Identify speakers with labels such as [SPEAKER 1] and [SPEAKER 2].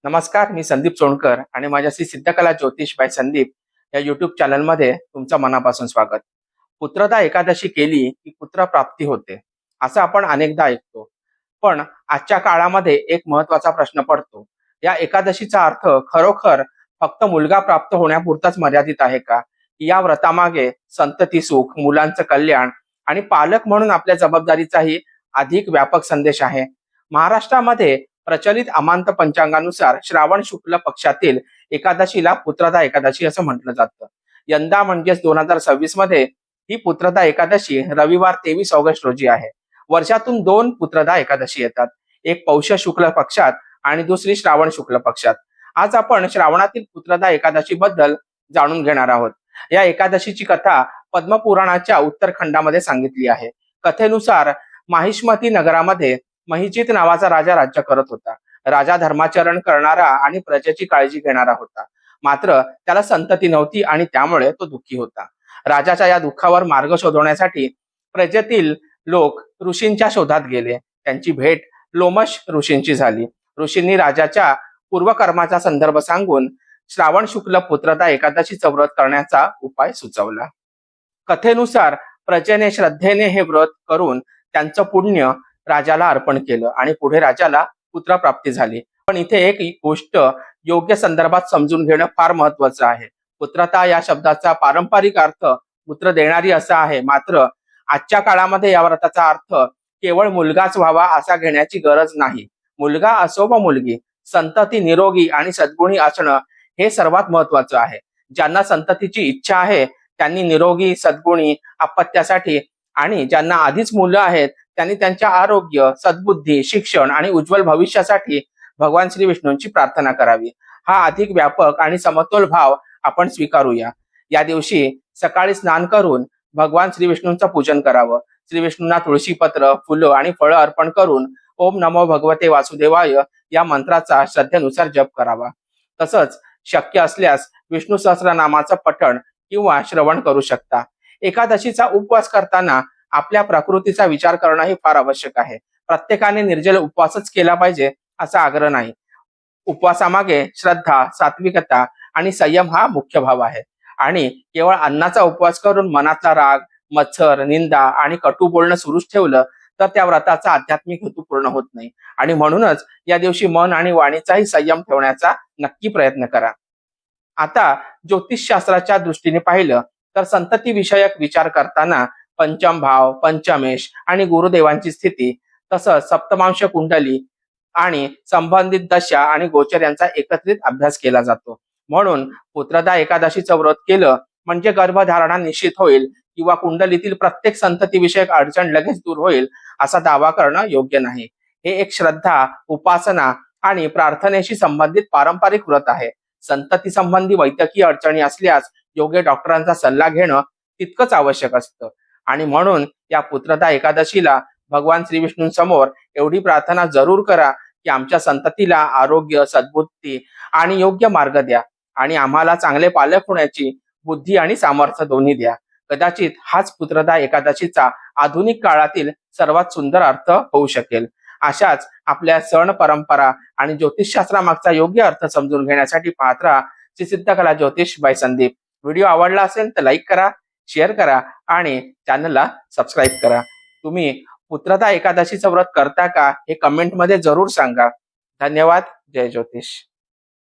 [SPEAKER 1] नमस्कार, मी संदीप सोनकर आणि माझ्याशी सिद्धकला ज्योतिष बाय संदीप या युट्यूब चॅनलमध्ये तुमचं मनापासून स्वागत. पुत्रदा एकादशी केली की पुत्र प्राप्ती होते असं आपण अनेकदा ऐकतो. पण आजच्या काळामध्ये एक महत्वाचा प्रश्न पडतो. या एकादशीचा अर्थ खरोखर फक्त मुलगा प्राप्त होण्यापुरताच मर्यादित आहे का? या व्रतामागे संतती सुख, मुलांचं कल्याण आणि पालक म्हणून आपल्या जबाबदारीचाही अधिक व्यापक संदेश आहे. महाराष्ट्रामध्ये प्रचलित अमांत पंचांगानुसार श्रावण शुक्ल पक्षातील एकादशीला पुत्रदा एकादशी असं म्हटलं जातं. यंदा म्हणजेच 2026 मध्ये ही पुत्रदा एकादशी रविवार 23 ऑगस्ट रोजी आहे. वर्षातून 2 पुत्रदा एकादशी येतात, एक पौष शुक्ल पक्षात आणि दुसरी श्रावण शुक्ल पक्षात. आज आपण श्रावणातील पुत्रदा एकादशी बद्दल जाणून घेणार आहोत. या एकादशीची कथा पद्मपुराणाच्या उत्तरखंडामध्ये सांगितली आहे. कथेनुसार माहिष्मती नगरामध्ये महिजित नावाचा राजा राज्य करत होता. राजा धर्माचरण करणारा आणि प्रजेची काळजी घेणारा होता. मात्र त्याला संतती नव्हती आणि त्यामुळे तो दुःखी होता. राजाच्या या दुःखावर मार्ग शोधण्यासाठी प्रजेतील लोक ऋषींच्या शोधात गेले. त्यांची भेट लोमश ऋषींची झाली. ऋषींनी राजाच्या पूर्वकर्माचा संदर्भ सांगून श्रावण शुक्ल पुत्रदा एकादशीचं व्रत करण्याचा उपाय सुचवला. कथेनुसार प्रजेने श्रद्धेने हे व्रत करून त्यांचं पुण्य राजाला अर्पण केलं आणि पुढे राजाला पुत्रप्राप्ती झाली. पण इथे एक गोष्ट योग्य संदर्भात समजून घेणं फार महत्वाचं आहे. पुत्रता या शब्दाचा पारंपरिक अर्थ पुत्र देणारी असा आहे. मात्र आजच्या काळामध्ये या व्रताचा अर्थ केवळ मुलगाच व्हावा असा घेण्याची गरज नाही. मुलगा असो व मुलगी, संतती निरोगी आणि सद्गुणी असणं हे सर्वात महत्वाचं आहे. ज्यांना संततीची इच्छा आहे त्यांनी निरोगी, सद्गुणी, अपत्यासाठी आणि ज्यांना आधीच मुलं आहेत त्यांनी त्यांच्या आरोग्य, सद्बुद्धी, शिक्षण आणि उज्ज्वल भविष्यासाठी भगवान श्री विष्णूंची प्रार्थना करावी. हा अधिक व्यापक आणि समतोल भाव आपण स्वीकारूया. या दिवशी सकाळी स्नान करून भगवान श्री विष्णूंचं पूजन करावं. श्री विष्णूंना तुळशीपत्र, फुलं आणि फळं अर्पण करून ओम नमो भगवते वासुदेवाय या मंत्राचा श्रद्धेनुसार जप करावा. तसंच शक्य असल्यास विष्णू सहस्रनामाचं पठण किंवा श्रवण करू शकता. एकादशीचा उपवास करताना आपल्या प्रकृतीचा विचार करणं हे फार आवश्यक आहे. प्रत्येकाने निर्जल उपवासच केला पाहिजे असा आग्रह नाही. उपवासामागे श्रद्धा, सात्विकता आणि संयम हा मुख्य भाव आहे. आणि केवळ अन्नाचा उपवास करून मनातला राग, मत्सर, निंदा आणि कटू बोलणं सुरूच ठेवलं तर त्या व्रताचा आध्यात्मिक हेतू पूर्ण होत नाही. आणि म्हणूनच या दिवशी मन आणि वाणीचाही संयम ठेवण्याचा नक्की प्रयत्न करा. आता ज्योतिषशास्त्राच्या दृष्टीने पाहिलं तर संतती विषयक विचार करताना पंचम भाव, पंचमेश आणि गुरुदेवांची स्थिती, तसंच सप्तमांश कुंडली आणि संबंधित दशा आणि गोचर यांचा एकत्रित अभ्यास केला जातो. म्हणून पुत्रदा एकादशीचं व्रत केलं म्हणजे गर्भधारणा निश्चित होईल किंवा कुंडलीतील प्रत्येक संतती विषयक अडचण लगेच दूर होईल असा दावा करणं योग्य नाही. हे एक श्रद्धा, उपासना आणि प्रार्थनेशी संबंधित पारंपरिक व्रत आहे. संतती संबंधी वैद्यकीय अडचणी असल्यास योग्य डॉक्टरांचा सल्ला घेणं तितकंच आवश्यक असतं. आणि म्हणून या पुत्रदा एकादशीला भगवान श्री विष्णूंसमोर एवढी प्रार्थना जरूर करा की आमच्या संततीला आरोग्य, सद्बुद्धी आणि योग्य मार्ग द्या आणि आम्हाला चांगले पालक होण्याची बुद्धी आणि सामर्थ्य दोन्ही द्या. कदाचित हाच पुत्रदा एकादशीचा आधुनिक काळातील सर्वात सुंदर अर्थ होऊ शकेल. अशाच आपल्या सण, परंपरा आणि ज्योतिषशास्त्रामागचा योग्य अर्थ समजून घेण्यासाठी पाहत राहा श्री सिद्धकला ज्योतिष बाय संदीप. व्हिडिओ आवडला असेल तर लाईक करा, शेअर करा आणि चॅनलला सबस्क्राईब करा. तुम्ही पुत्रदा एकादशीचं व्रत करता का हे कमेंटमध्ये जरूर सांगा. धन्यवाद. जय ज्योतिष.